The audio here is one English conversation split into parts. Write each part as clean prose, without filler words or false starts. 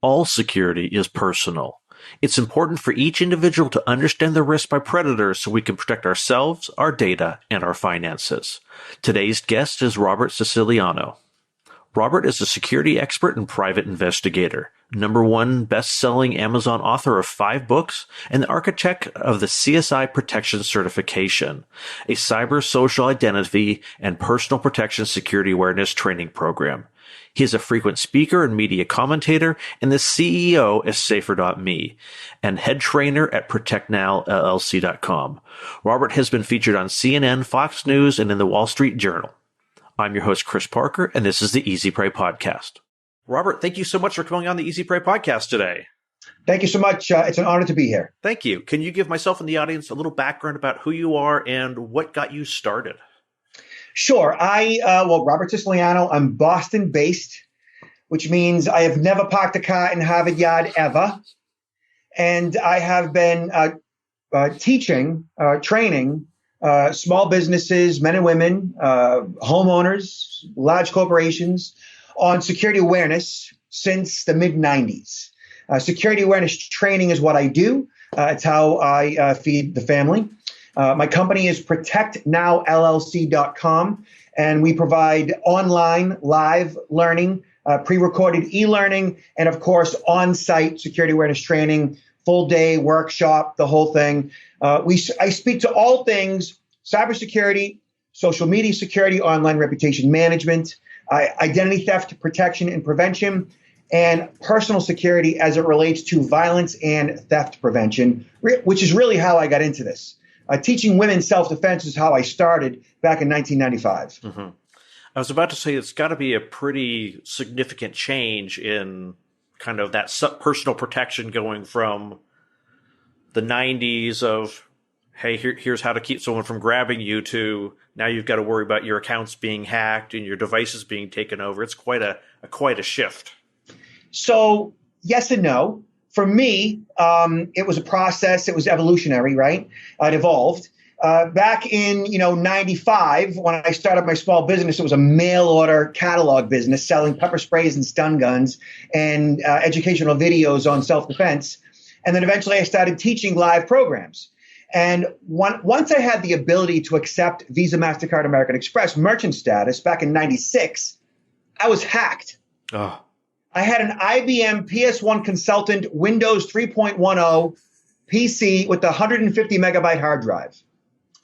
All security is personal. It's important for each individual to understand the risk by predators so we can protect ourselves, our data, and our finances. Today's guest is Robert Siciliano. Robert is a security expert and private investigator, #1 best-selling Amazon author of 5 books, and the architect of the CSI Protection Certification, a cyber social identity and personal protection security awareness training program. He is a frequent speaker and media commentator and the CEO of Safer.me and head trainer at ProtectNowLLC.com. Robert has been featured on CNN, Fox News, and in the Wall Street Journal. I'm your host, Chris Parker, and this is the Easy Prey Podcast. Robert, thank you so much for coming on the Easy Prey Podcast today. Thank you so much. It's an honor to be here. Thank you. Can you give myself and the audience a little background about who you are and what got you started? Sure. Robert Siciliano, I'm Boston-based, which means I have never parked a car in Harvard Yard ever. And I have been teaching, training small businesses, men and women, homeowners, large corporations on security awareness since the mid-90s. Security awareness training is what I do. It's how I feed the family. My company is ProtectNowLLC.com, and we provide online live learning, pre-recorded e-learning, and of course, on-site security awareness training, full day workshop, the whole thing. I speak to all things cybersecurity, social media security, online reputation management, identity theft protection and prevention, and personal security as it relates to violence and theft prevention, which is really how I got into this. Teaching women self-defense is how I started back in 1995. Mm-hmm. I was about to say it's got to be a pretty significant change in kind of that personal protection going from the 90s of, hey, here's how to keep someone from grabbing you, to now you've got to worry about your accounts being hacked and your devices being taken over. It's quite a shift. So yes and no. For me, it was a process. It was evolutionary, right? It evolved. Back in 95, when I started my small business, it was a mail order catalog business selling pepper sprays and stun guns and educational videos on self-defense. And then eventually I started teaching live programs. And once I had the ability to accept Visa, MasterCard, American Express merchant status back in 96, I was hacked. Oh. I had an IBM PS1 Consultant Windows 3.10 PC with a 150 megabyte hard drive.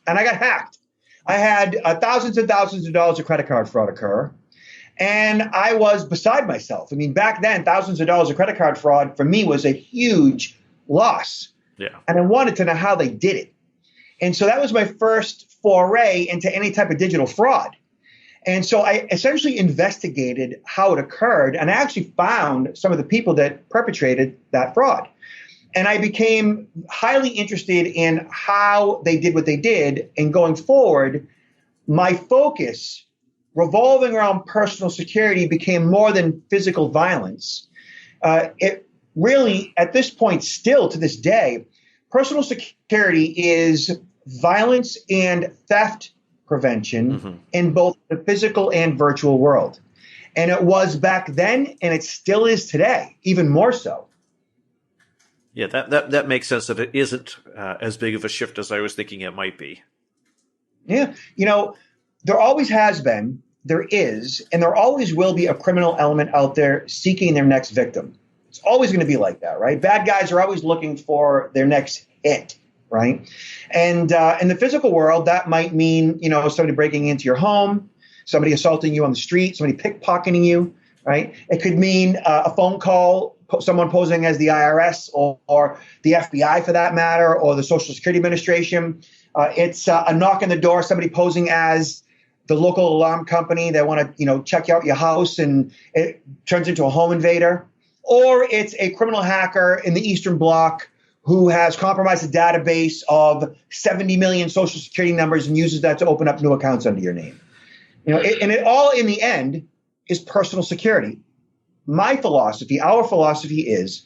And I got hacked. I had thousands and thousands of dollars of credit card fraud occur. And I was beside myself. I mean, back then, thousands of dollars of credit card fraud for me was a huge loss. Yeah. And I wanted to know how they did it. And so that was my first foray into any type of digital fraud. And so I essentially investigated how it occurred, and I actually found some of the people that perpetrated that fraud. And I became highly interested in how they did what they did. And going forward, my focus revolving around personal security became more than physical violence. It really, at this point, still to this day, personal security is violence and theft prevention in both the physical and virtual world. And it was back then, and it still is today, even more so. Yeah, that makes sense that it isn't as big of a shift as I was thinking it might be. Yeah. There always has been, there is, and there always will be a criminal element out there seeking their next victim. It's always going to be like that, right? Bad guys are always looking for their next hit. Right. And in the physical world, that might mean, somebody breaking into your home, somebody assaulting you on the street, somebody pickpocketing you. Right. It could mean a phone call, someone posing as the IRS or the FBI for that matter, or the Social Security Administration. It's a knock on the door, somebody posing as the local alarm company. They want to, check out your house, and it turns into a home invader. Or it's a criminal hacker in the Eastern Bloc who has compromised a database of 70 million social security numbers and uses that to open up new accounts under your name. And it all in the end is personal security. My philosophy, our philosophy is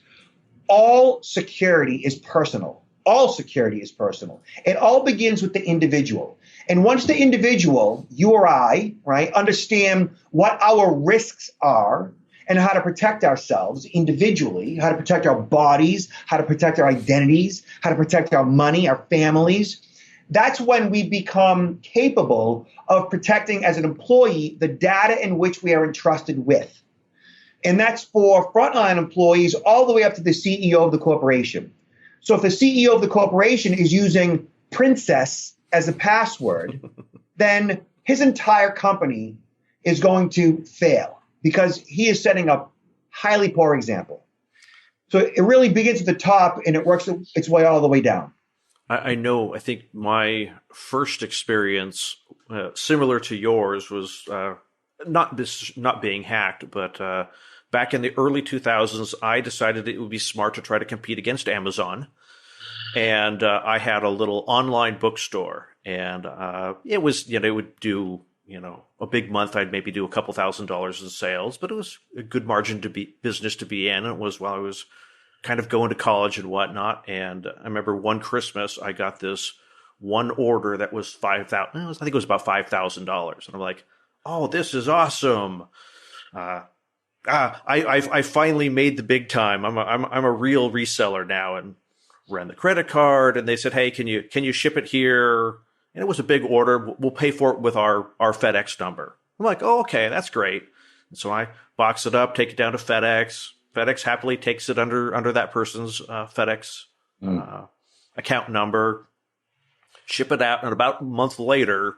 all security is personal. All security is personal. It all begins with the individual. And once the individual, you or I, right, understand what our risks are and how to protect ourselves individually, how to protect our bodies, how to protect our identities, how to protect our money, our families, that's when we become capable of protecting as an employee the data in which we are entrusted with. And that's for frontline employees all the way up to the CEO of the corporation. So if the CEO of the corporation is using princess as a password, then his entire company is going to fail because he is setting up highly poor example. So it really begins at the top and it works its way all the way down. I know. I think my first experience, similar to yours, was not being hacked, but back in the early 2000s, I decided it would be smart to try to compete against Amazon, and I had a little online bookstore, and it was, it would do, a big month. I'd maybe do a couple $1,000s in sales, but it was a good margin business to be in. It was while I was kind of going to college and whatnot. And I remember one Christmas, I got this one order that was $5,000. I think it was about $5,000. And I'm like, oh, this is awesome. I finally made the big time. I'm a real reseller now, and ran the credit card. And they said, hey, can you ship it here? And it was a big order. We'll pay for it with our FedEx number. I'm like, oh, okay, that's great. And so I box it up, take it down to FedEx. FedEx happily takes it under that person's FedEx account number, ship it out, and about a month later,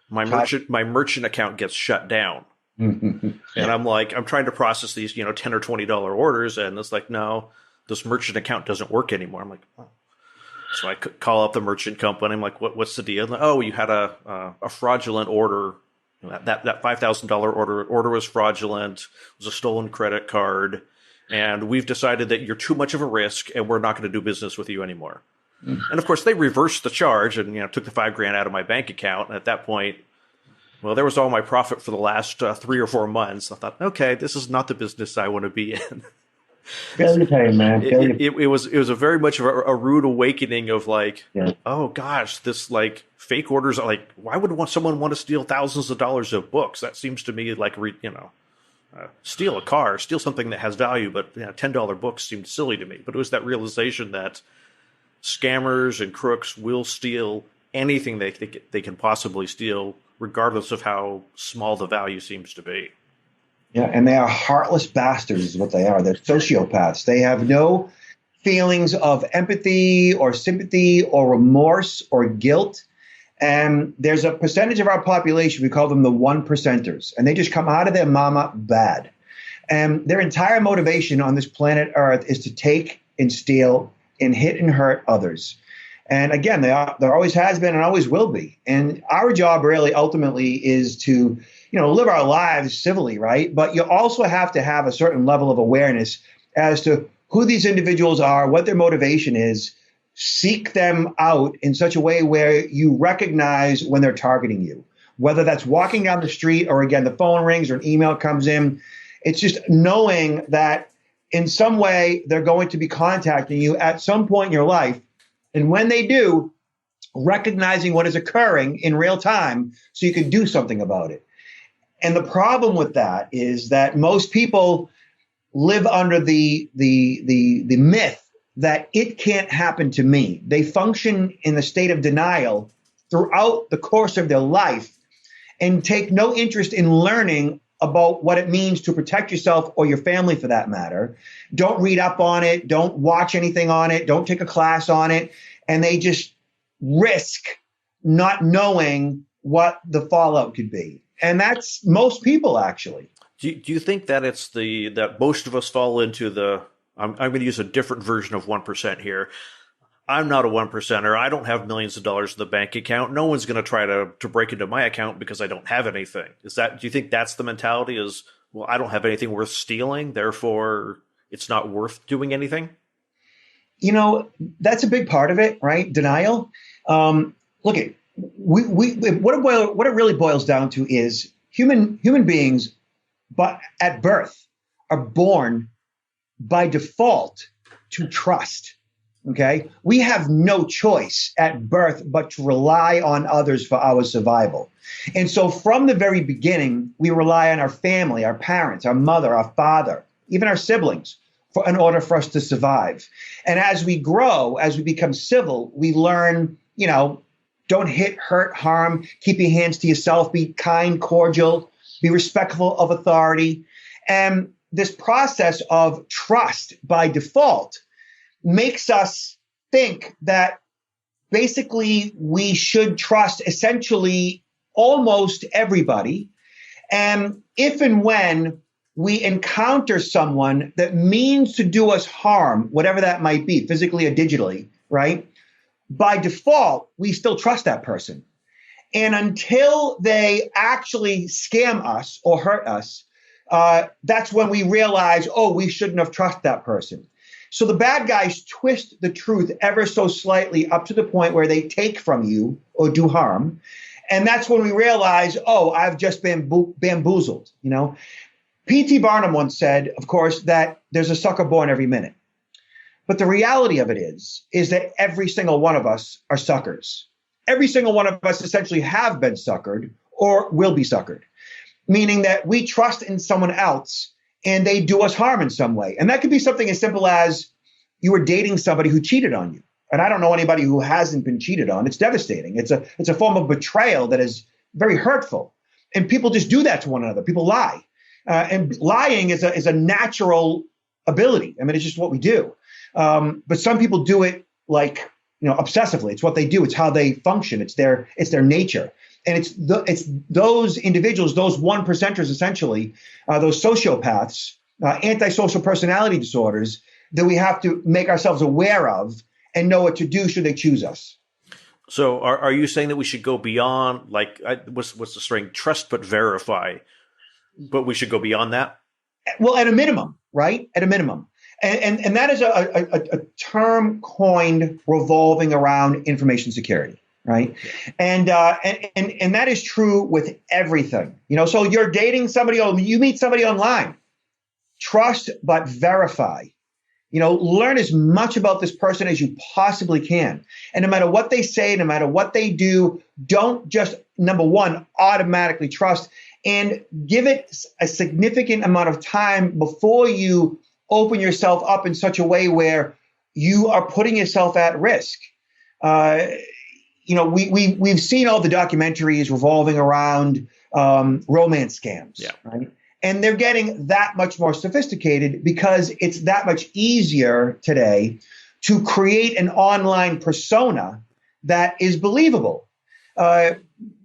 my merchant account gets shut down. And I'm trying to process these, $10 or $20 orders, and it's like, no, this merchant account doesn't work anymore. I'm like, oh. So I call up the merchant company. I'm like, what's the deal? Like, oh, you had a fraudulent order. That $5,000 order was fraudulent. It was a stolen credit card. And we've decided that you're too much of a risk, and we're not going to do business with you anymore. And of course, they reversed the charge and took the $5,000 out of my bank account. And at that point, well, there was all my profit for the last 3 or 4 months. I thought, okay, this is not the business I want to be in. Failure pain, man. It was a very much of a rude awakening of oh gosh, this fake orders. Why would someone want to steal thousands of dollars of books? That seems to me like steal a car, steal something that has value, but $10 books seemed silly to me. But it was that realization that scammers and crooks will steal anything they can possibly steal, regardless of how small the value seems to be. Yeah, and they are heartless bastards is what they are. They're sociopaths. They have no feelings of empathy or sympathy or remorse or guilt. And there's a percentage of our population, we call them the 1%ers, and they just come out of their mama bad. And their entire motivation on this planet Earth is to take and steal and hit and hurt others. And again, there always has been and always will be. And our job really ultimately is to, live our lives civilly, right? But you also have to have a certain level of awareness as to who these individuals are, what their motivation is. Seek them out in such a way where you recognize when they're targeting you, whether that's walking down the street or, again, the phone rings or an email comes in. It's just knowing that in some way they're going to be contacting you at some point in your life. And when they do, recognizing what is occurring in real time so you can do something about it. And the problem with that is that most people live under the myth that it can't happen to me. They function in a state of denial throughout the course of their life and take no interest in learning about what it means to protect yourself or your family for that matter. Don't read up on it. Don't watch anything on it. Don't take a class on it. And they just risk not knowing what the fallout could be. And that's most people, actually. Do you think that it's that most of us fall into the, I'm going to use a different version of 1% here. I'm not a 1%er. I don't have millions of dollars in the bank account. No one's going to try to break into my account because I don't have anything. Do you think that's the mentality is, well, I don't have anything worth stealing, therefore it's not worth doing anything? That's a big part of it, right? Denial. Look, what it really boils down to is human beings, but at birth, are born by default to trust. Okay. We have no choice at birth but to rely on others for our survival. And so from the very beginning, we rely on our family, our parents, our mother, our father, even our siblings in order for us to survive. And as we grow, as we become civil, we learn, don't hit, hurt, harm, keep your hands to yourself, be kind, cordial, be respectful of authority. And this process of trust by default makes us think that basically we should trust essentially almost everybody. And if and when we encounter someone that means to do us harm, whatever that might be, physically or digitally, right? By default, we still trust that person. And until they actually scam us or hurt us, that's when we realize, oh, we shouldn't have trusted that person. So the bad guys twist the truth ever so slightly up to the point where they take from you or do harm. And that's when we realize, oh, I've just been bamboozled. P.T. Barnum once said, of course, that there's a sucker born every minute. But the reality of it is that every single one of us are suckers. Every single one of us essentially have been suckered or will be suckered, meaning that we trust in someone else and they do us harm in some way. And that could be something as simple as you were dating somebody who cheated on you. And I don't know anybody who hasn't been cheated on. It's devastating. It's a form of betrayal that is very hurtful. And people just do that to one another. People lie. And lying is a natural ability. I mean, it's just what we do. But some people do it like, obsessively. It's what they do. It's how they function. It's their nature. And it's those individuals, those 1%ers, essentially, those sociopaths, antisocial personality disorders that we have to make ourselves aware of and know what to do should they choose us. So are you saying that we should go beyond, what's the string, trust but verify, but we should go beyond that? Well, at a minimum, right? At a minimum. And that is a term coined revolving around information security. Right. And that is true with everything, so you're dating somebody, or you meet somebody online, trust, but verify, learn as much about this person as you possibly can. And no matter what they say, no matter what they do, don't just, number one, automatically trust, and give it a significant amount of time before you open yourself up in such a way where you are putting yourself at risk. We've seen all the documentaries revolving around romance scams, right? And they're getting that much more sophisticated because it's that much easier today to create an online persona that is believable.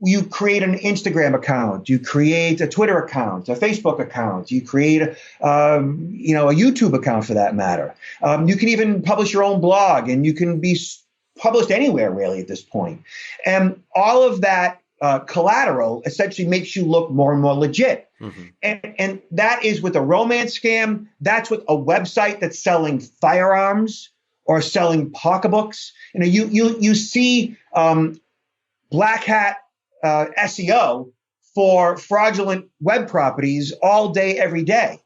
You create an Instagram account, you create a Twitter account, a Facebook account, you create a YouTube account for that matter. You can even publish your own blog, and you can be published anywhere really at this point. And all of that collateral essentially makes you look more and more legit. Mm-hmm. And that is with a romance scam. That's with a website that's selling firearms or selling pocketbooks. You see black hat SEO for fraudulent web properties all day, every day.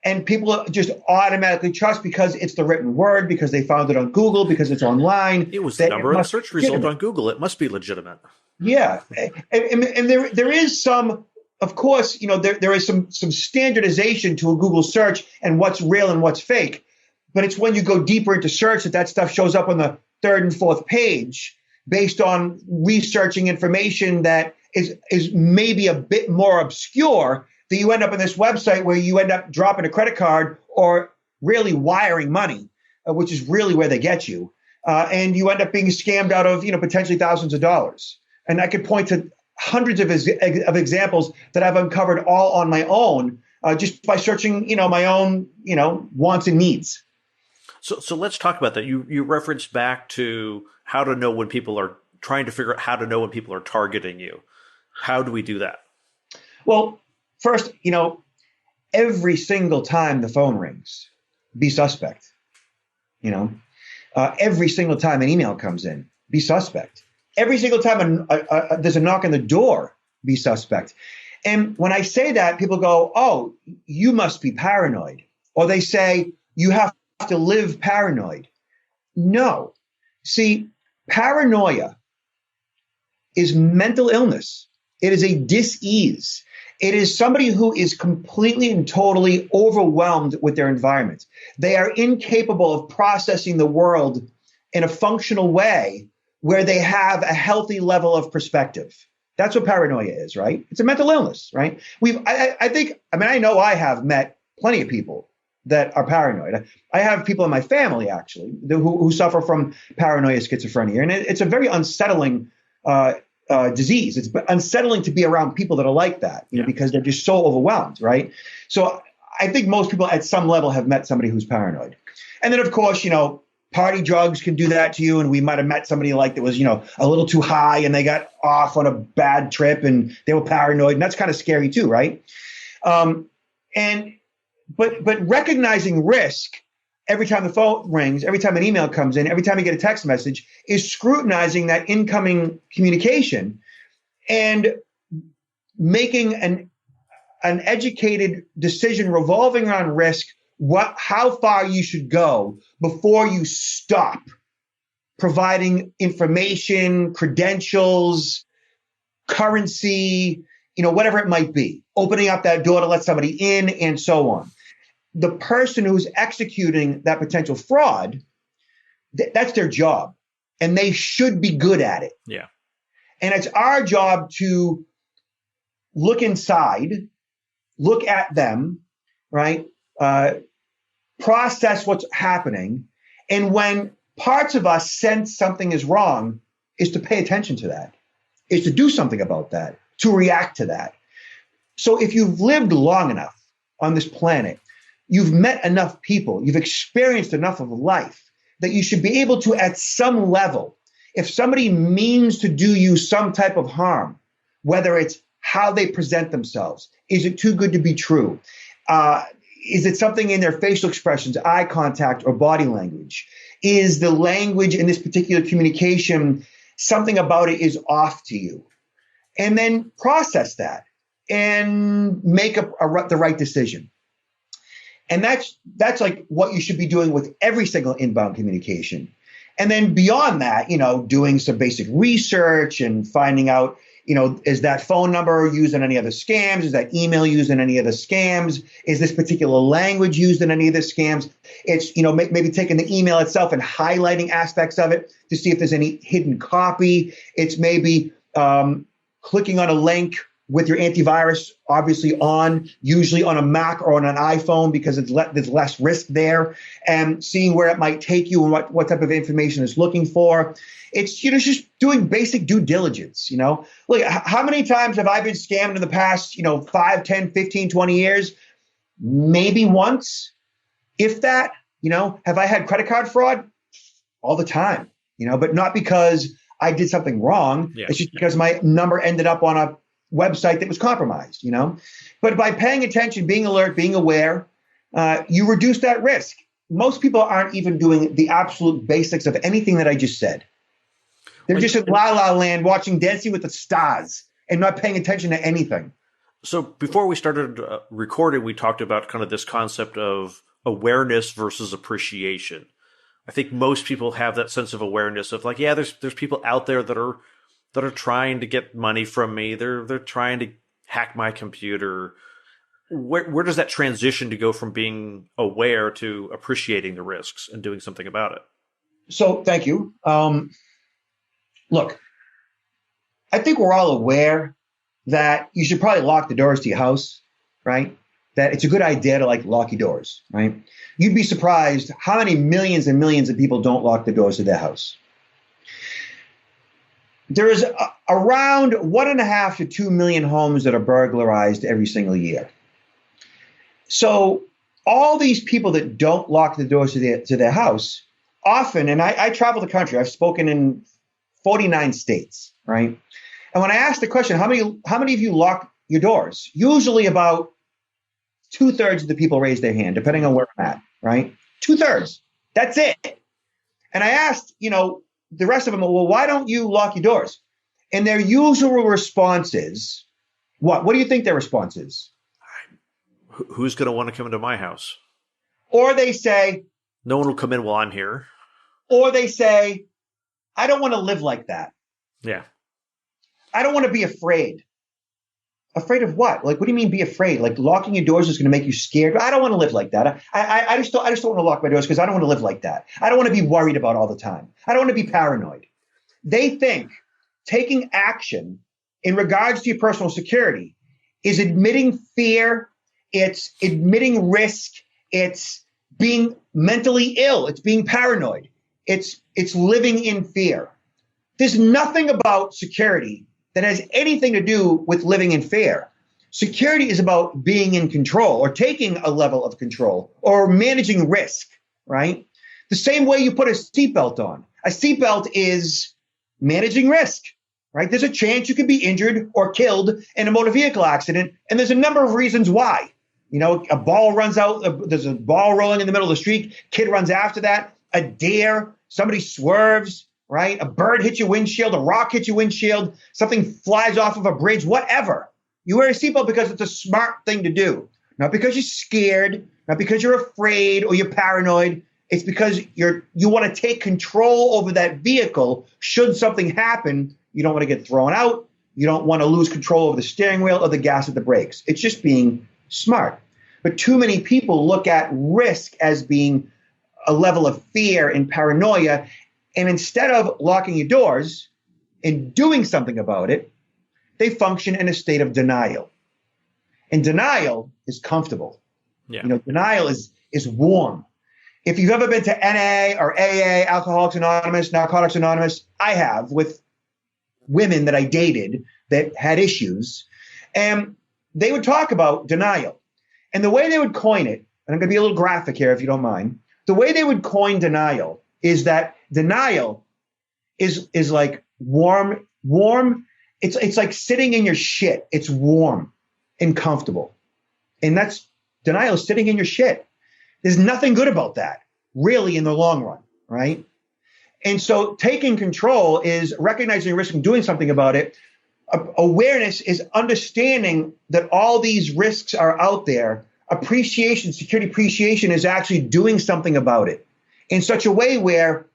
And people just automatically trust because it's the written word, because they found it on Google, because it's online. It was the number one search result on Google. It must be legitimate. Yeah. And there is some, of course, there is some standardization to a Google search and what's real and what's fake. But it's when you go deeper into search that stuff shows up on the third and fourth page based on researching information that is maybe a bit more obscure, that you end up in this website where you end up dropping a credit card or really wiring money, which is really where they get you. And you end up being scammed out of, potentially thousands of dollars. And I could point to hundreds of examples that I've uncovered all on my own, just by searching, my own, wants and needs. So let's talk about that. You referenced back to how to know when people are trying to figure out how to know when people are targeting you. How do we do that? Well, first, every single time the phone rings, be suspect. Every single time an email comes in, be suspect. Every single time there's a knock on the door, be suspect. And when I say that, people go, oh, you must be paranoid. Or they say, you have to live paranoid. No. See, paranoia is mental illness. It is a dis-ease. It is somebody who is completely and totally overwhelmed with their environment. They are incapable of processing the world in a functional way where they have a healthy level of perspective. That's what paranoia is, right? It's a mental illness, right? I know I have met plenty of people that are paranoid. I have people in my family, actually, who suffer from paranoia, schizophrenia. And it's a very unsettling disease. It's unsettling to be around people that are like that, because they're just so overwhelmed, right? So I think most people at some level have met somebody who's paranoid. And then, of course, party drugs can do that to you. And we might have met somebody like that was, a little too high and they got off on a bad trip and they were paranoid. And that's kind of scary too, right? But recognizing risk every time the phone rings, every time an email comes in, every time you get a text message, is scrutinizing that incoming communication and making an educated decision revolving around risk, how far you should go before you stop providing information, credentials, currency, whatever it might be, opening up that door to let somebody in and so on. The person who's executing that potential fraud, that's their job, and they should be good at it. Yeah. And it's our job to look inside, look at them, right? Process what's happening. And when parts of us sense something is wrong, is to pay attention to that, is to do something about that, to react to that. So if you've lived long enough on this planet, you've met enough people, you've experienced enough of life that you should be able to, at some level, if somebody means to do you some type of harm, whether it's how they present themselves, is it too good to be true? Is it something in their facial expressions, eye contact, or body language? Is the language in this particular communication, something about it is off to you? And then process that and make the right decision. And that's like what you should be doing with every single inbound communication. And then beyond that, doing some basic research and finding out, is that phone number used in any other scams? Is that email used in any other scams? Is this particular language used in any of the scams? It's, maybe taking the email itself and highlighting aspects of it to see if there's any hidden copy. It's maybe clicking on a link with your antivirus obviously on, usually on a Mac or on an iPhone, because there's less risk there, and seeing where it might take you and what type of information it's looking for. It's, just doing basic due diligence, Look, how many times have I been scammed in the past, 5, 10, 15, 20 years? Maybe once, if that, have I had credit card fraud? All the time, but not because I did something wrong. Yeah. It's just because my number ended up on a website that was compromised, But by paying attention, being alert, being aware, you reduce that risk. Most people aren't even doing the absolute basics of anything that I just said. They're just in la la land watching Dancing with the Stars and not paying attention to anything. So before we started recording, we talked about kind of this concept of awareness versus appreciation. I think most people have that sense of awareness of like, yeah, there's people out there that are trying to get money from me. They're trying to hack my computer. Where does that transition to go from being aware to appreciating the risks and doing something about it? So thank you. Look, I think we're all aware that you should probably lock the doors to your house, right? That it's a good idea to lock your doors, right? You'd be surprised how many millions and millions of people don't lock the doors to their house. There is around 1.5 to 2 million homes that are burglarized every single year. So all these people that don't lock the doors to their house often, and I travel the country, I've spoken in 49 states, right? And when I ask the question, how many of you lock your doors? Usually about 2/3 of the people raise their hand, depending on where I'm at, right? 2/3. That's it. And I asked, the rest of them, well, why don't you lock your doors? And their usual response is, what? What do you think their response is? Who's going to want to come into my house? Or they say, no one will come in while I'm here. Or they say, I don't want to live like that. Yeah. I don't want to be afraid. Afraid of what? Like, what do you mean be afraid? Like locking your doors is going to make you scared? I don't want to live like that. I just don't want to lock my doors because I don't want to live like that. I don't want to be worried about all the time. I don't want to be paranoid. They think taking action in regards to your personal security is admitting fear. It's admitting risk. It's being mentally ill. It's being paranoid. It's living in fear. There's nothing about security that has anything to do with living in fear. Security is about being in control or taking a level of control or managing risk, right? The same way you put a seatbelt on. A seatbelt is managing risk, right? There's a chance you could be injured or killed in a motor vehicle accident, and there's a number of reasons why. You know, a ball runs out, there's a ball rolling in the middle of the street, kid runs after that, a deer, somebody swerves, right? A bird hits your windshield, a rock hits your windshield, something flies off of a bridge, whatever. You wear a seatbelt because it's a smart thing to do, not because you're scared, not because you're afraid or you're paranoid. It's because you want to take control over that vehicle. Should something happen, you don't want to get thrown out. You don't want to lose control over the steering wheel or the gas at the brakes. It's just being smart. But too many people look at risk as being a level of fear and paranoia. And instead of locking your doors and doing something about it, they function in a state of denial. And denial is comfortable. Yeah. You know, denial is warm. If you've ever been to NA or AA, Alcoholics Anonymous, Narcotics Anonymous, I have with women that I dated that had issues, and they would talk about denial. And the way they would coin it, and I'm going to be a little graphic here if you don't mind, the way they would coin denial is that denial is like warm. It's like sitting in your shit. It's warm and comfortable. And that's denial, sitting in your shit. There's nothing good about that, really, in the long run, right? And so taking control is recognizing risk and doing something about it. Awareness is understanding that all these risks are out there. Appreciation, security appreciation is actually doing something about it in such a way where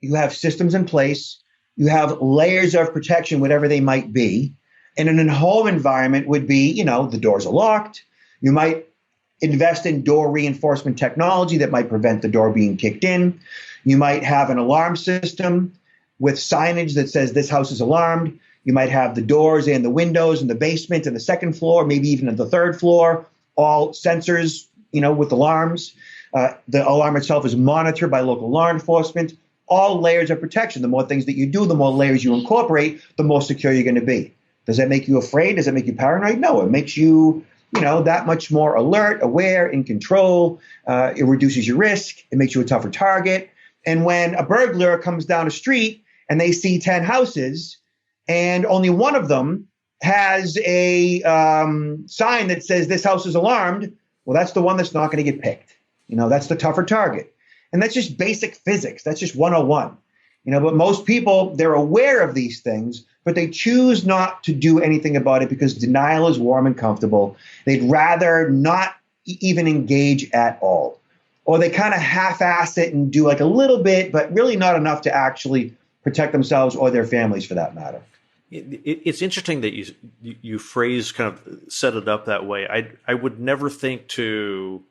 you have systems in place, you have layers of protection, whatever they might be. And in a home environment would be, you know, the doors are locked. You might invest in door reinforcement technology that might prevent the door being kicked in. You might have an alarm system with signage that says this house is alarmed. You might have the doors and the windows in the basement and the second floor, maybe even in the third floor, all sensors, you know, with alarms. The alarm itself is monitored by local law enforcement. All layers of protection. The more things that you do, the more layers you incorporate, the more secure you're going to be. Does that make you afraid? Does that make you paranoid? No, it makes you, you know, that much more alert, aware, in control. It reduces your risk. It makes you a tougher target. And when a burglar comes down a street and they see 10 houses and only one of them has a sign that says this house is alarmed, well, that's the one that's not going to get picked. You know, that's the tougher target. And that's just basic physics. That's just 101. You know, but most people, they're aware of these things, but they choose not to do anything about it because denial is warm and comfortable. They'd rather not even engage at all. Or they kind of half-ass it and do like a little bit, but really not enough to actually protect themselves or their families for that matter. It's interesting that you phrase kind of set it up that way. I would never think to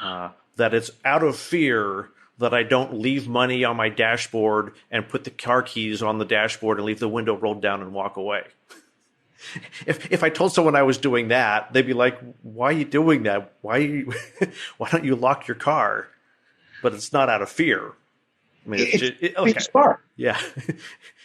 that it's out of fear that I don't leave money on my dashboard and put the car keys on the dashboard and leave the window rolled down and walk away. If I told someone I was doing that, they'd be like, "Why are you doing that? Why don't you lock your car?" But it's not out of fear. I mean, it's smart. Yeah,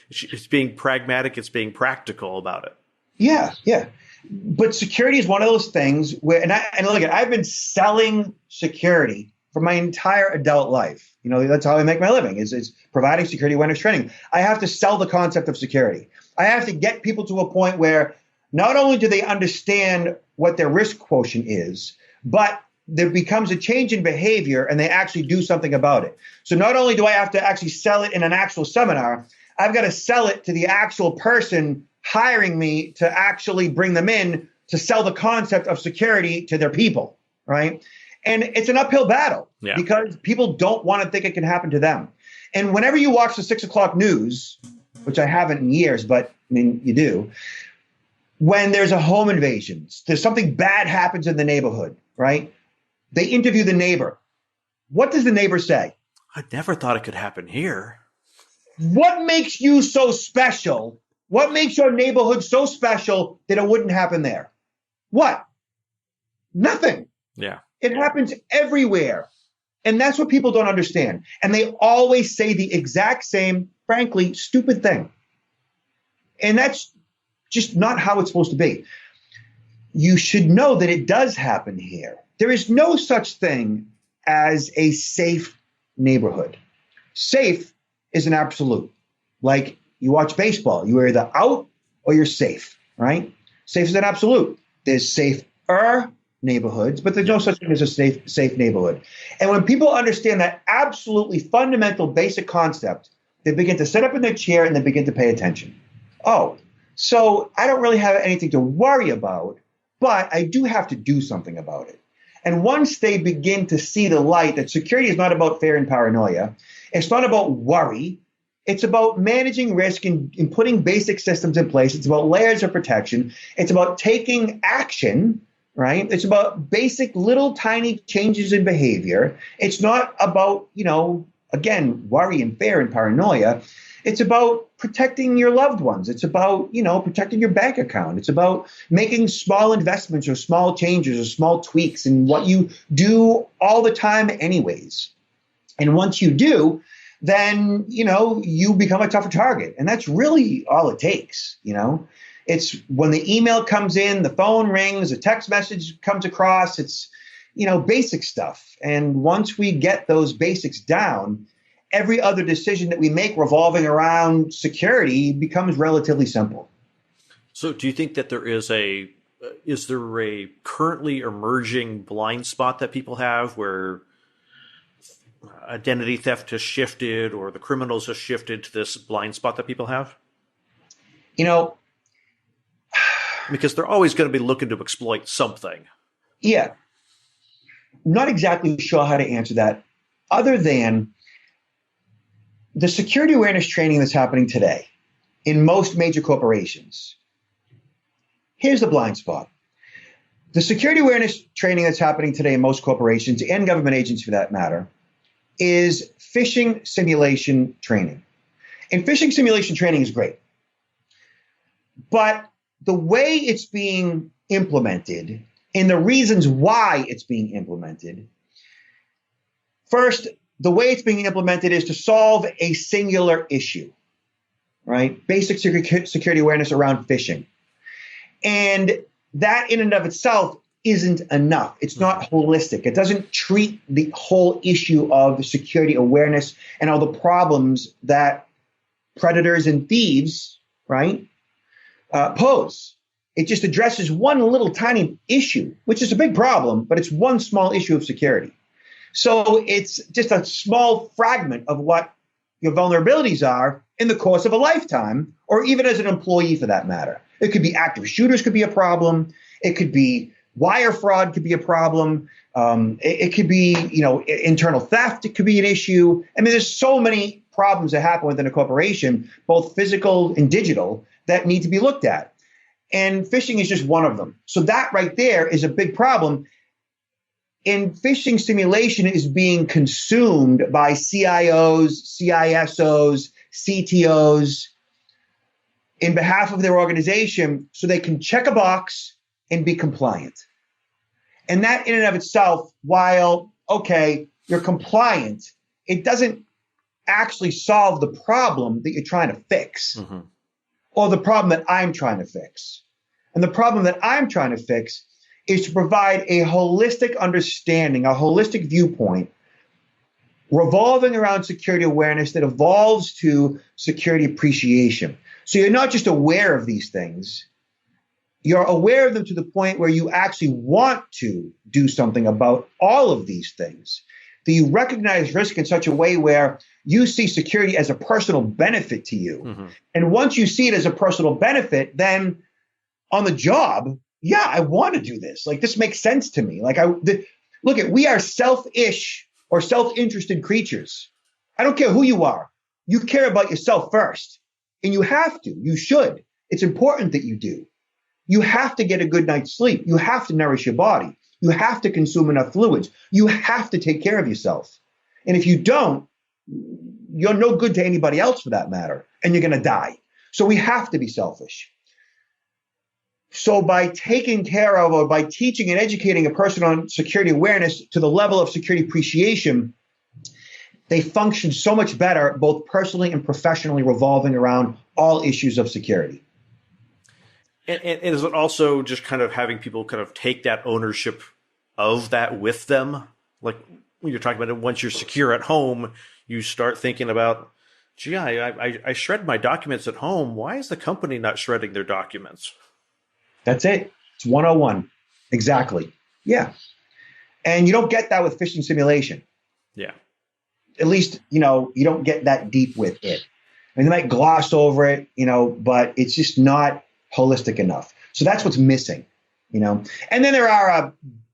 it's being pragmatic. It's being practical about it. Yeah, yeah. But security is one of those things where, and look, I've been selling security for my entire adult life. You know, that's how I make my living, is providing security awareness training. I have to sell the concept of security. I have to get people to a point where not only do they understand what their risk quotient is, but there becomes a change in behavior and they actually do something about it. So not only do I have to actually sell it in an actual seminar, I've got to sell it to the actual person hiring me to actually bring them in to sell the concept of security to their people, right? And it's an uphill battle Yeah. because people don't want to think it can happen to them. And whenever you watch the 6 o'clock news, which I haven't in years, but I mean, you do, when there's a home invasion, there's something bad happens in the neighborhood, right? They interview the neighbor. What does the neighbor say? I never thought it could happen here. What makes you so special? What makes your neighborhood so special that it wouldn't happen there? What? Nothing. Yeah. It happens everywhere. And that's what people don't understand. And they always say the exact same, frankly, stupid thing. And that's just not how it's supposed to be. You should know that it does happen here. There is no such thing as a safe neighborhood. Safe is an absolute. Like you watch baseball, you're either out or you're safe, right? Safe is an absolute. There's safer neighborhoods, but there's no such thing as a safe neighborhood. And when people understand that absolutely fundamental basic concept, they begin to sit up in their chair and they begin to pay attention. Oh, so I don't really have anything to worry about, but I do have to do something about it. And once they begin to see the light that security is not about fear and paranoia, it's not about worry, it's about managing risk and putting basic systems in place. It's about layers of protection. It's about taking action, right? It's about basic little tiny changes in behavior. It's not about, again, worry and fear and paranoia. It's about protecting your loved ones. It's about, protecting your bank account. It's about making small investments or small changes or small tweaks in what you do all the time anyways. And once you do, then, you become a tougher target. And that's really all it takes, It's when the email comes in, the phone rings, a text message comes across, it's, basic stuff. And once we get those basics down, every other decision that we make revolving around security becomes relatively simple. So do you think that is there a currently emerging blind spot that people have where identity theft has shifted or the criminals have shifted to this blind spot that people have? Because they're always going to be looking to exploit something. Yeah. Not exactly sure how to answer that other than the security awareness training that's happening today in most major corporations. Here's the blind spot. The security awareness training that's happening today in most corporations and government agencies for that matter is phishing simulation training. And phishing simulation training is great. But the way it's being implemented and the reasons why it's being implemented, first, the way it's being implemented is to solve a singular issue, right? Basic security awareness around phishing. And that in and of itself isn't enough. It's not holistic. It doesn't treat the whole issue of security awareness and all the problems that predators and thieves, right, pose. It just addresses one little tiny issue, which is a big problem, but it's one small issue of security. So it's just a small fragment of what your vulnerabilities are in the course of a lifetime, or even as an employee for that matter. It could be active shooters could be a problem. It could be wire fraud could be a problem. It could be, internal theft. It could be an issue. I mean, there's so many problems that happen within a corporation, both physical and digital, that need to be looked at. And phishing is just one of them. So that right there is a big problem. And phishing simulation is being consumed by CIOs, CISOs, CTOs in behalf of their organization so they can check a box and be compliant. And that in and of itself, while, okay, you're compliant, it doesn't actually solve the problem that you're trying to fix. Mm-hmm. Or the problem that I'm trying to fix. And the problem that I'm trying to fix is to provide a holistic understanding, a holistic viewpoint revolving around security awareness that evolves to security appreciation. So you're not just aware of these things, you're aware of them to the point where you actually want to do something about all of these things. That you recognize risk in such a way where you see security as a personal benefit to you. Mm-hmm. And once you see it as a personal benefit, then on the job, yeah, I want to do this. Like, this makes sense to me. Like, Look at, we are selfish or self-interested creatures. I don't care who you are. You care about yourself first. And you have to. You should. It's important that you do. You have to get a good night's sleep. You have to nourish your body. You have to consume enough fluids. You have to take care of yourself. And if you don't, you're no good to anybody else for that matter. And you're going to die. So we have to be selfish. So by taking care of, or by teaching and educating a person on security awareness to the level of security appreciation, they function so much better, both personally and professionally, revolving around all issues of security. And is it also just kind of having people kind of take that ownership of that with them? Like when you're talking about it, once you're secure at home, you start thinking about, gee, I shred my documents at home. Why is the company not shredding their documents? That's it. It's 101. Exactly. Yeah. And you don't get that with phishing simulation. Yeah. At least, you don't get that deep with it. I mean, they might gloss over it, but it's just not holistic enough. So that's what's missing, And then there are a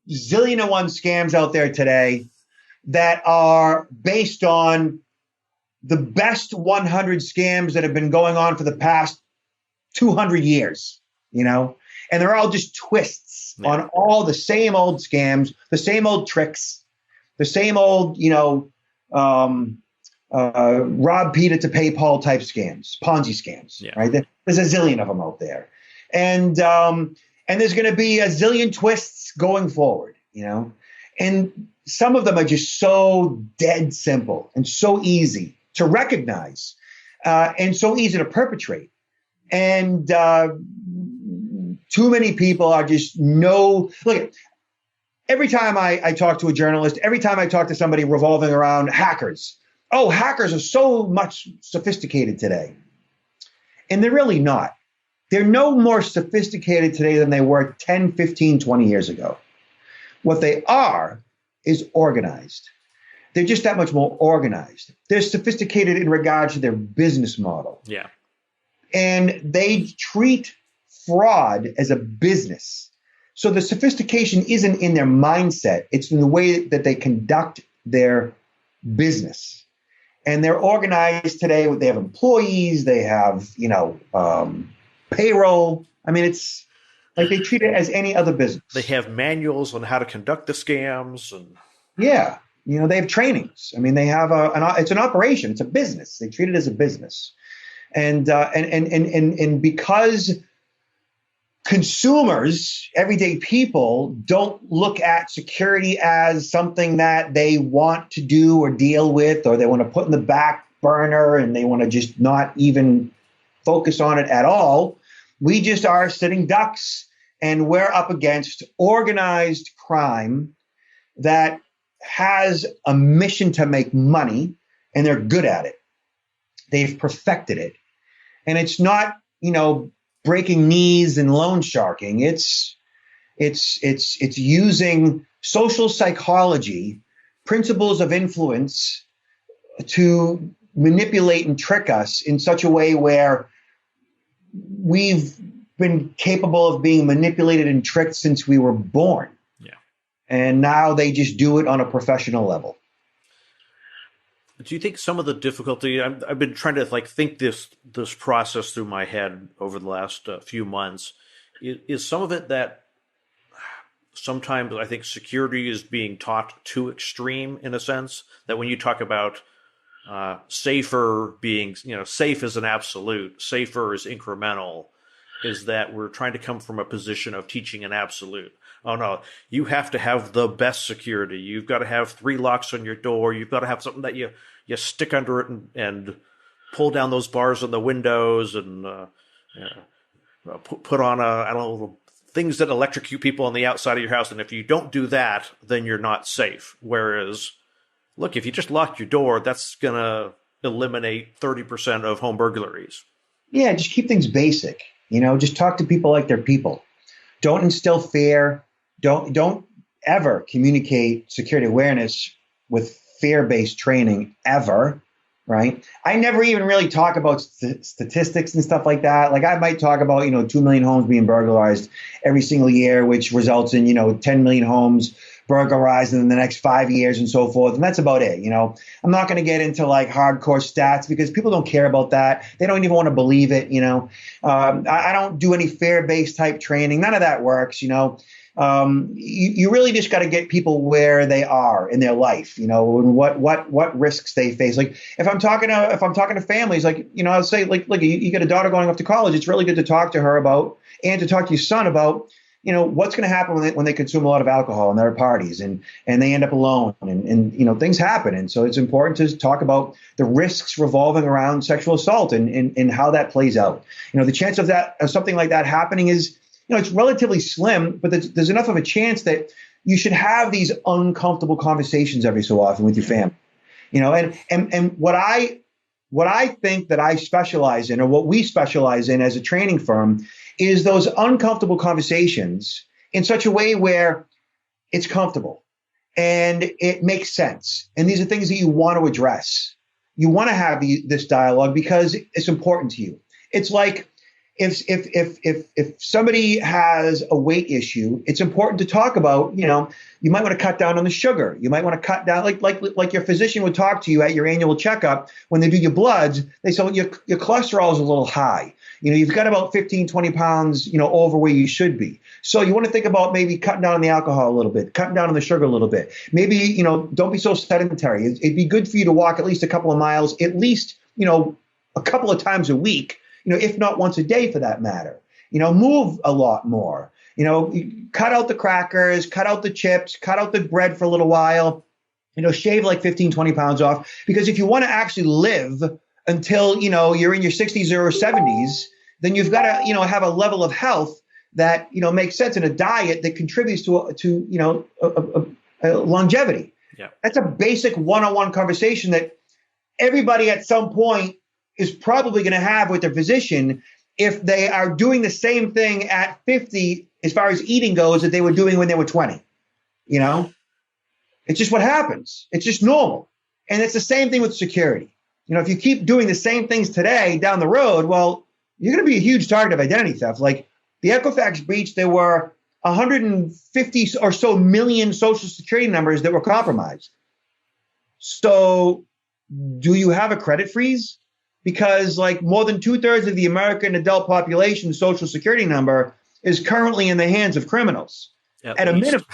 zillion and one scams out there today that are based on the best 100 scams that have been going on for the past 200 years, And they're all just twists on all the same old scams, the same old tricks, the same old, rob Peter to pay Paul type scams, Ponzi scams, right? There's a zillion of them out there. And there's going to be a zillion twists going forward, and some of them are just so dead simple and so easy to recognize, and so easy to perpetrate. And too many people are just look, every time I talk to a journalist, every time I talk to somebody revolving around hackers, hackers are so much sophisticated today. And they're really not. They're no more sophisticated today than they were 10, 15, 20 years ago. What they are is organized. They're just that much more organized. They're sophisticated in regards to their business model. Yeah. And they treat fraud as a business. So the sophistication isn't in their mindset. It's in the way that they conduct their business. And they're organized today. They have employees. They have, payroll. I mean, it's like they treat it as any other business. They have manuals on how to conduct the scams. And yeah. They have trainings. I mean, they have it's an operation. It's a business. They treat it as a business. And because consumers, everyday people, don't look at security as something that they want to do or deal with, or they want to put in the back burner and they want to just not even focus on it at all. We just are sitting ducks, and we're up against organized crime that has a mission to make money, and they're good at it. They've perfected it. And it's not, breaking knees and loan sharking. It's using social psychology, principles of influence, to manipulate and trick us in such a way where we've been capable of being manipulated and tricked since we were born. Yeah. And now they just do it on a professional level. Do you think some of the difficulty, I've been trying to think this process through my head over the last few months, is some of it that sometimes I think security is being taught too extreme, in a sense, that when you talk about safer being, safe is an absolute, safer is incremental, is that we're trying to come from a position of teaching an absolute. Oh no, you have to have the best security. You've got to have 3 locks on your door. You've got to have something that you stick under it and pull down those bars on the windows and put on things that electrocute people on the outside of your house. And if you don't do that, then you're not safe. Whereas, look, if you just lock your door, that's going to eliminate 30% of home burglaries. Yeah, just keep things basic. Just talk to people like they're people. Don't instill fear. Don't ever communicate security awareness with fear-based training ever, right? I never even really talk about statistics and stuff like that. Like I might talk about, 2 million homes being burglarized every single year, which results in, 10 million homes burglarized in the next 5 years and so forth. And that's about it. I'm not going to get into like hardcore stats because people don't care about that. They don't even want to believe it. I don't do any fear-based type training. None of that works. You really just got to get people where they are in their life, and what risks they face. Like if I'm talking to families, like, I'll say like, look, you got a daughter going off to college. It's really good to talk to her about and to talk to your son about, what's going to happen when they consume a lot of alcohol and they're at parties and they end up alone and things happen. And so it's important to talk about the risks revolving around sexual assault and how that plays out. The chance of something like that happening is, it's relatively slim, but there's enough of a chance that you should have these uncomfortable conversations every so often with your family. And what I think that I specialize in, or what we specialize in as a training firm, is those uncomfortable conversations in such a way where it's comfortable and it makes sense. And these are things that you want to address. You want to have this dialogue because it's important to you. It's like if somebody has a weight issue, it's important to talk about, you might want to cut down on the sugar. You might want to cut down, like your physician would talk to you at your annual checkup when they do your bloods. They say, well, your cholesterol is a little high. You've got about 15, 20 pounds, over where you should be. So you want to think about maybe cutting down on the alcohol a little bit, cutting down on the sugar a little bit. Maybe, don't be so sedentary. It'd be good for you to walk at least a couple of miles, at least, a couple of times a week, if not once a day for that matter. Move a lot more. Cut out the crackers, cut out the chips, cut out the bread for a little while, shave like 15, 20 pounds off. Because if you want to actually live until, you're in your 60s or 70s, then you've got to, have a level of health that, makes sense in a diet that contributes to longevity. Yeah. That's a basic one-on-one conversation that everybody at some point is probably going to have with their physician if they are doing the same thing at 50 as far as eating goes that they were doing when they were 20. It's just what happens. It's just normal. And it's the same thing with security. If you keep doing the same things today down the road, well, you're going to be a huge target of identity theft. Like the Equifax breach, there were 150 or so million social security numbers that were compromised. So do you have a credit freeze? Because like more than 2/3 of the American adult population social security number is currently in the hands of criminals at a minimum.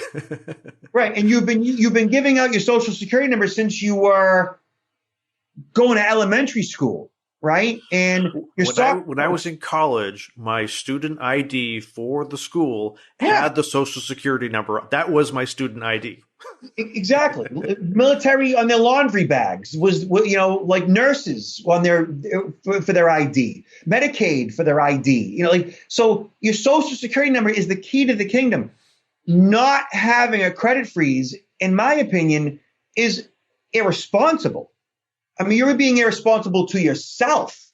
Right. And you've been giving out your social security number since you were going to elementary school. Right. And when I was in college, my student ID for the school had the social security number. That was my student ID. Exactly. Military on their laundry bags was, like nurses on for their ID, Medicaid for their ID, so your social security number is the key to the kingdom. Not having a credit freeze, in my opinion, is irresponsible. I mean, you're being irresponsible to yourself.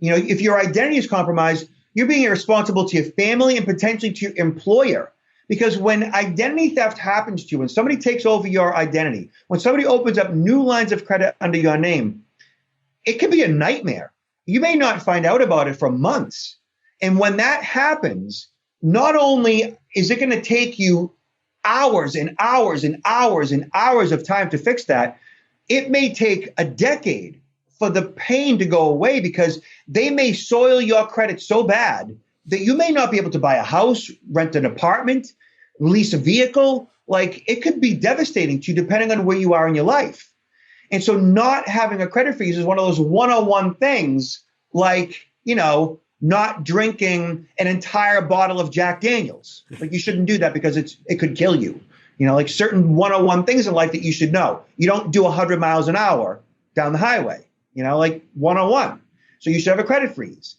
If your identity is compromised, you're being irresponsible to your family and potentially to your employer. Because when identity theft happens to you, when somebody takes over your identity, when somebody opens up new lines of credit under your name, it can be a nightmare. You may not find out about it for months. And when that happens, not only is it going to take you hours and hours and hours and hours of time to fix that, it may take a decade for the pain to go away because they may soil your credit so bad that you may not be able to buy a house, rent an apartment, lease a vehicle. Like it could be devastating to you depending on where you are in your life. And so not having a credit freeze is one of those one-on-one things like, not drinking an entire bottle of Jack Daniels. Like you shouldn't do that because it could kill you. Like certain one-on-one things in life that you should know. You don't do 100 miles an hour down the highway, like one-on-one. So you should have a credit freeze.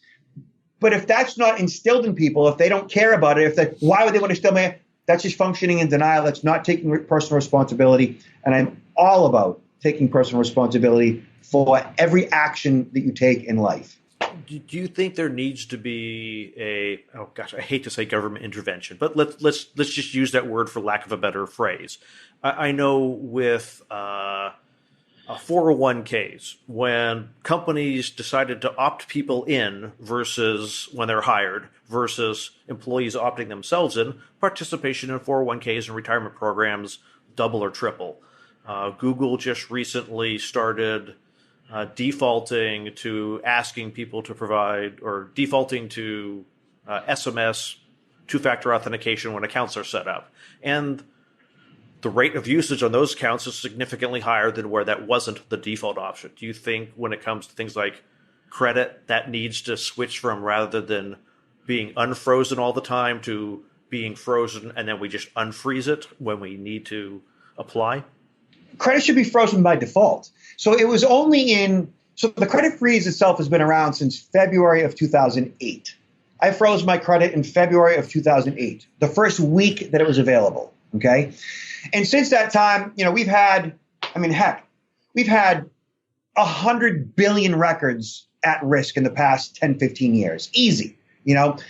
But if that's not instilled in people, if they don't care about it, why would they want to steal my? That's just functioning in denial. That's not taking personal responsibility. And I'm all about taking personal responsibility for every action that you take in life. Do you think there needs to be I hate to say government intervention, but let's just use that word for lack of a better phrase. I know with 401ks, when companies decided to opt people in versus when they're hired versus employees opting themselves in, participation in 401ks and retirement programs double or triple. Google just recently started defaulting to asking people to provide or defaulting to SMS two-factor authentication when accounts are set up. And the rate of usage on those accounts is significantly higher than where that wasn't the default option. Do you think when it comes to things like credit, that needs to switch from rather than being unfrozen all the time to being frozen and then we just unfreeze it when we need to apply? Credit should be frozen by default. So it was only so the credit freeze itself has been around since February of 2008. I froze my credit in February of 2008, the first week that it was available. Okay. And since that time, we've had 100 billion records at risk in the past 10, 15 years. Easy.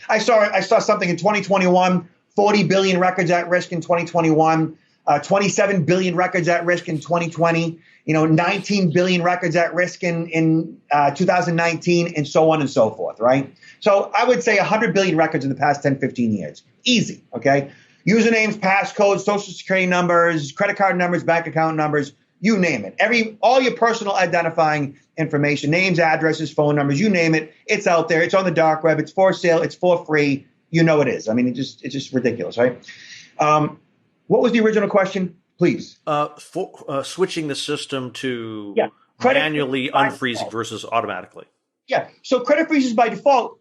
I saw something in 2021, 40 billion records at risk in 2021, 27 billion records at risk in 2020, 19 billion records at risk in 2019, and so on and so forth, right? So I would say 100 billion records in the past 10, 15 years. Easy, okay? Usernames, passcodes, social security numbers, credit card numbers, bank account numbers, you name it. All your personal identifying information, names, addresses, phone numbers, you name it, it's out there. It's on the dark web. It's for sale. It's for free. You know it is. I mean, it's just ridiculous, right? What was the original question, please? Switching the system to Credit manually unfreezing versus automatically. Yeah. So credit freezes by default.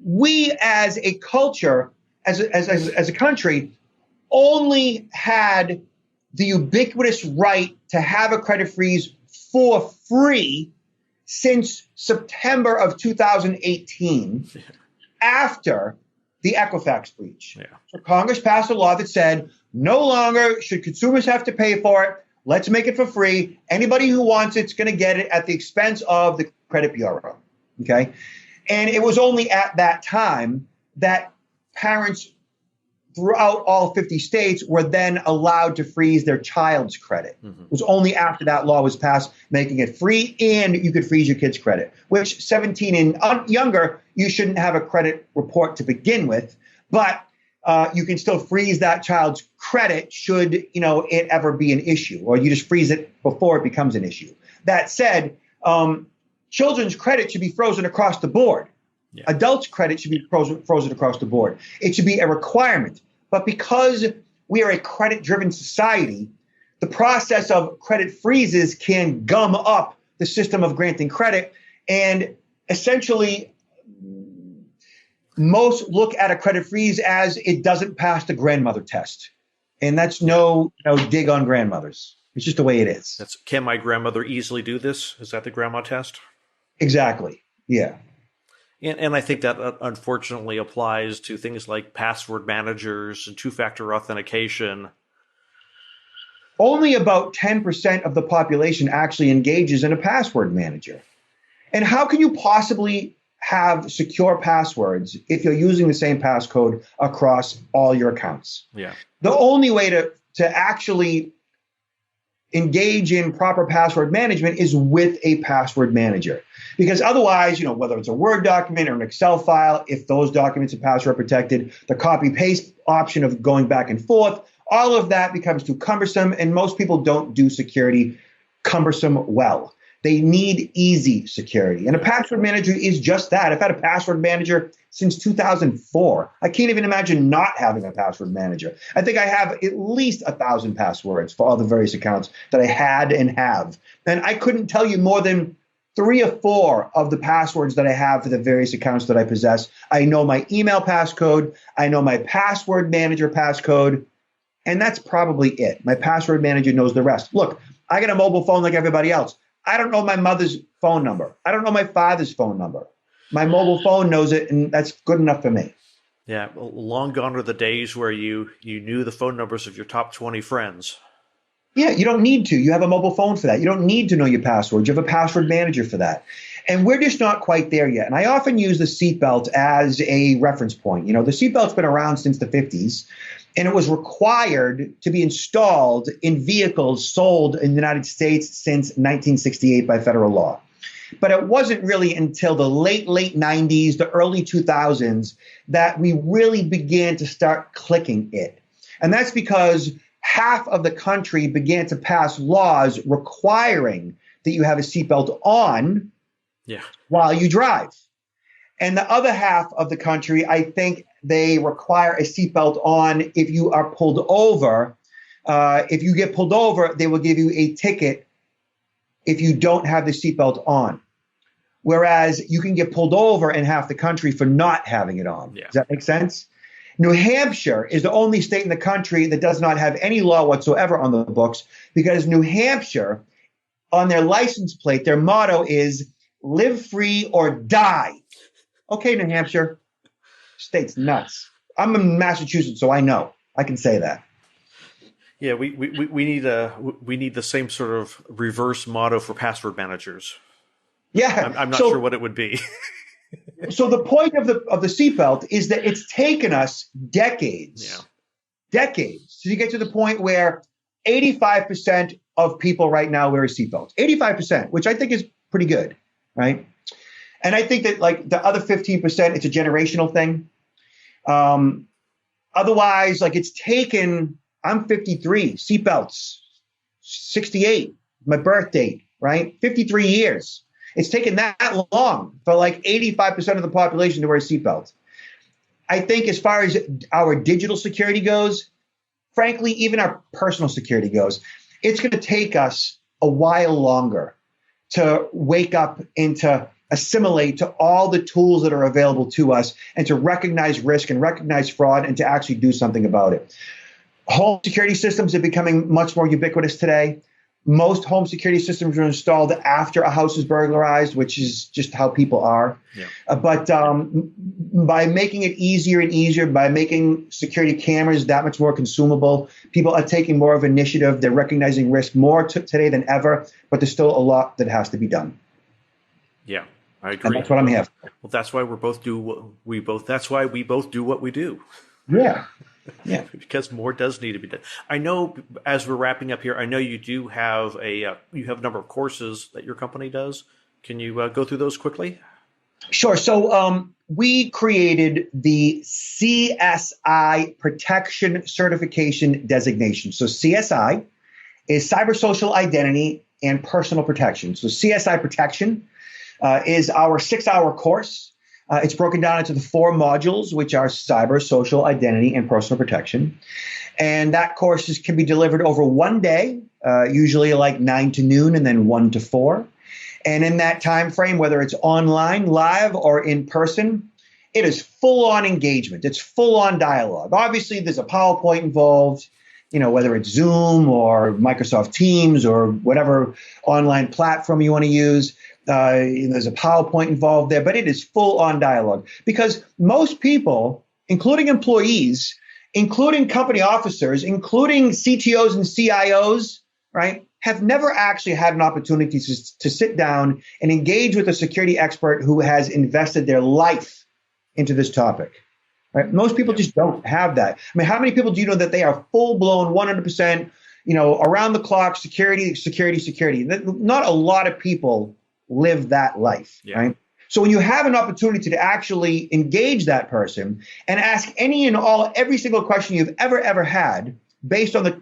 We as a culture, as a country, only had the ubiquitous right to have a credit freeze for free since September of 2018, after the Equifax breach. Yeah. So Congress passed a law that said no longer should consumers have to pay for it. Let's make it for free. Anybody who wants it's going to get it at the expense of the credit bureau. Okay. And it was only at that time that parents throughout all 50 states were then allowed to freeze their child's credit. Mm-hmm. It was only after that law was passed, making it free, and you could freeze your kid's credit, which 17 and younger, you shouldn't have a credit report to begin with, but you can still freeze that child's credit should it ever be an issue, or you just freeze it before it becomes an issue. That said, children's credit should be frozen across the board. Yeah. Adults' credit should be frozen across the board. It should be a requirement. But because we are a credit-driven society, the process of credit freezes can gum up the system of granting credit. And essentially, most look at a credit freeze as it doesn't pass the grandmother test. And that's no dig on grandmothers. It's just the way it is. Can my grandmother easily do this? Is that the grandma test? Exactly. Yeah. And I think that unfortunately applies to things like password managers and two-factor authentication. Only about 10% of the population actually engages in a password manager. And how can you possibly have secure passwords if you're using the same passcode across all your accounts? Yeah. The only way to actually engage in proper password management is with a password manager. Because otherwise, whether it's a Word document or an Excel file, if those documents are password protected, the copy paste option of going back and forth, all of that becomes too cumbersome. And most people don't do security cumbersome well. They need easy security. And a password manager is just that. I've had a password manager since 2004. I can't even imagine not having a password manager. I think I have at least 1,000 passwords for all the various accounts that I had and have. And I couldn't tell you more than 3 or 4 of the passwords that I have for the various accounts that I possess. I know my email passcode. I know my password manager passcode. And that's probably it. My password manager knows the rest. Look, I got a mobile phone like everybody else. I don't know my mother's phone number. I don't know my father's phone number. My mobile phone knows it, and that's good enough for me. Yeah, long gone are the days where you knew the phone numbers of your top 20 friends. Yeah, you don't need to. You have a mobile phone for that. You don't need to know your password. You have a password manager for that. And we're just not quite there yet. And I often use the seatbelt as a reference point. The seatbelt's been around since the 50s. And it was required to be installed in vehicles sold in the United States since 1968 by federal law. But it wasn't really until the late 90s, the early 2000s, that we really began to start clicking it. And that's because half of the country began to pass laws requiring that you have a seatbelt on while you drive. And the other half of the country, I think they require a seatbelt on if you are pulled over. If you get pulled over, they will give you a ticket if you don't have the seatbelt on. Whereas you can get pulled over in half the country for not having it on. Yeah. Does that make sense? New Hampshire is the only state in the country that does not have any law whatsoever on the books, because New Hampshire, on their license plate, their motto is live free or die. Okay, New Hampshire, state's nuts. I'm in Massachusetts, so I know. I can say that. Yeah, we need the same sort of reverse motto for password managers. Yeah, I'm not sure what it would be. So the point of the seatbelt is that it's taken us decades to get to the point where 85% of people right now wear a seatbelt. 85%, which I think is pretty good, right? And I think that like the other 15%, it's a generational thing. Otherwise, like it's taken, I'm 53, seatbelts, 68, my birth date, right? 53 years. It's taken that long for like 85% of the population to wear a seatbelt. I think as far as our digital security goes, frankly, even our personal security goes, it's going to take us a while longer to wake up and to assimilate to all the tools that are available to us and to recognize risk and recognize fraud and to actually do something about it. Home security systems are becoming much more ubiquitous today. Most home security systems are installed after a house is burglarized, which is just how people are. Yeah. But by making it easier and easier, by making security cameras that much more consumable, people are taking more of initiative. They're recognizing risk more today than ever, but there's still a lot that has to be done. Yeah, I agree. And that's what I'm here for. Well, that's why that's why we both do what we do. Yeah. Yeah, because more does need to be done. I know as we're wrapping up here, I know you do have a number of courses that your company does. Can you go through those quickly? Sure. So we created the CSI Protection Certification Designation. So CSI is Cyber Social Identity and Personal Protection. So CSI Protection is our 6-hour course. It's broken down into the 4 modules, which are cyber, social, identity, and personal protection. And that course can be delivered over one day, usually like 9 to noon and then 1 to 4. And in that time frame, whether it's online, live, or in person, it is full-on engagement. It's full-on dialogue. Obviously, there's a PowerPoint involved, whether it's Zoom or Microsoft Teams or whatever online platform you want to use. There's a PowerPoint involved there, but it is full-on dialogue because most people, including employees, including company officers, including CTOs and CIOs, right, have never actually had an opportunity to sit down and engage with a security expert who has invested their life into this topic. Right? Most people just don't have that. I mean, how many people do you know that they are full-blown 100%, around the clock security? Not a lot of people live that life, right? So when you have an opportunity to actually engage that person and ask every single question you've ever had based on the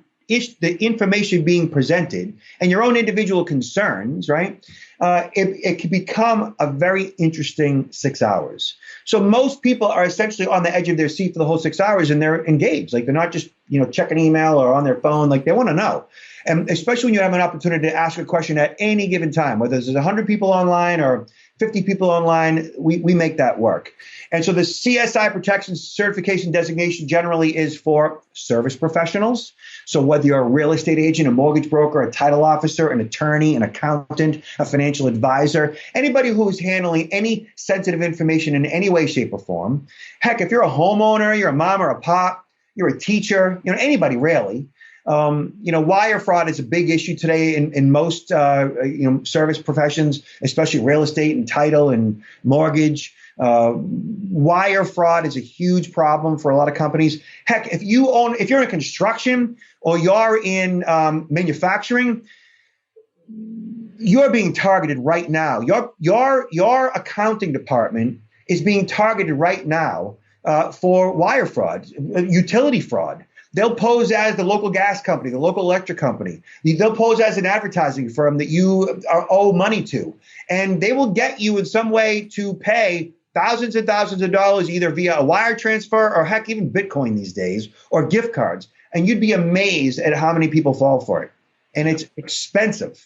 information being presented and your own individual concerns, right? It can become a very interesting 6 hours. So most people are essentially on the edge of their seat for the whole 6 hours and they're engaged. Like they're not just, checking email or on their phone. Like they want to know. And especially when you have an opportunity to ask a question at any given time, whether there's 100 people online or 50 people online, we make that work. And so the CSI Protection Certification Designation generally is for service professionals. So whether you're a real estate agent, a mortgage broker, a title officer, an attorney, an accountant, a financial advisor, anybody who is handling any sensitive information in any way, shape, or form. Heck, if you're a homeowner, you're a mom or a pop, you're a teacher, anybody really. Wire fraud is a big issue today in most service professions, especially real estate and title and mortgage. Wire fraud is a huge problem for a lot of companies. Heck, if you're in construction or you're in manufacturing, you're being targeted right now. Your accounting department is being targeted right now for wire fraud, utility fraud. They'll pose as the local gas company, the local electric company. They'll pose as an advertising firm that you owe money to. And they will get you in some way to pay thousands and thousands of dollars, either via a wire transfer or heck, even Bitcoin these days, or gift cards. And you'd be amazed at how many people fall for it. And it's expensive.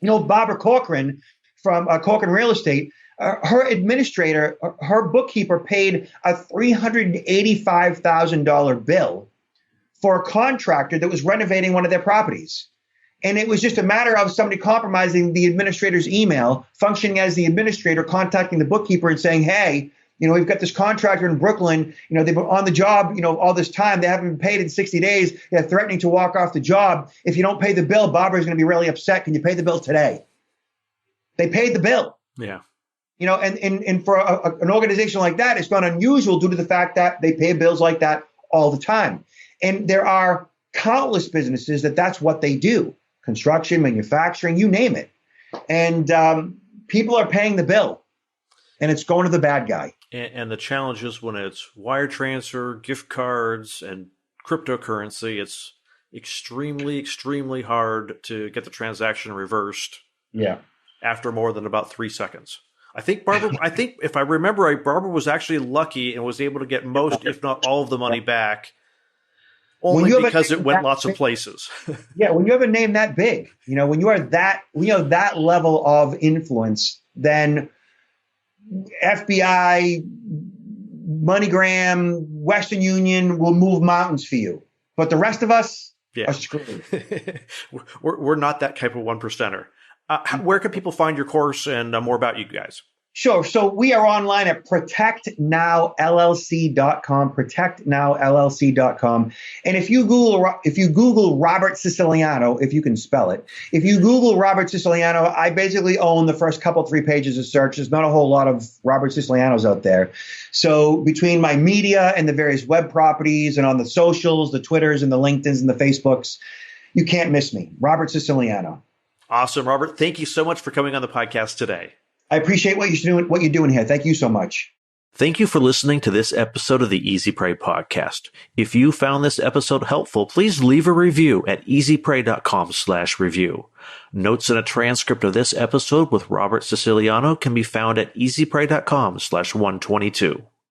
You know, Barbara Corcoran from Corcoran Real Estate, her administrator, her bookkeeper paid a $385,000 bill for a contractor that was renovating one of their properties. And it was just a matter of somebody compromising the administrator's email, functioning as the administrator, contacting the bookkeeper and saying, hey, you know, we've got this contractor in Brooklyn, you know, they've been on the job, you know, all this time. They haven't been paid in 60 days. They're threatening to walk off the job. If you don't pay the bill, Barbara's going to be really upset. Can you pay the bill today? They paid the bill. Yeah. You know, and for an organization like that, it's not unusual due to the fact that they pay bills like that all the time. And there are countless businesses that's what they do. Construction, manufacturing, you name it. And people are paying the bill, and it's going to the bad guy. And the challenge is when it's wire transfer, gift cards, and cryptocurrency, it's extremely, extremely hard to get the transaction reversed. Yeah. After more than about 3 seconds. I think if I remember right, Barbara was actually lucky and was able to get most, if not all of the money back, only because it went lots of places. Yeah, when you have a name that big, you know, when you are that level of influence, then FBI, MoneyGram, Western Union will move mountains for you. But the rest of us are screwed. We're not that type of one percenter. Where can people find your course and more about you guys? Sure. So we are online at protectnowllc.com, protectnowllc.com. And if you Google Robert Siciliano, if you can spell it, if you Google Robert Siciliano, I basically own the first couple, 3 pages of search. There's not a whole lot of Robert Sicilianos out there. So between my media and the various web properties and on the socials, the Twitters and the LinkedIns and the Facebooks, you can't miss me. Robert Siciliano. Awesome, Robert. Thank you so much for coming on the podcast today. I appreciate what you're doing here. Thank you so much. Thank you for listening to this episode of the Easy Pray podcast. If you found this episode helpful, please leave a review at easypray.com/review. Notes and a transcript of this episode with Robert Siciliano can be found at easypray.com/122.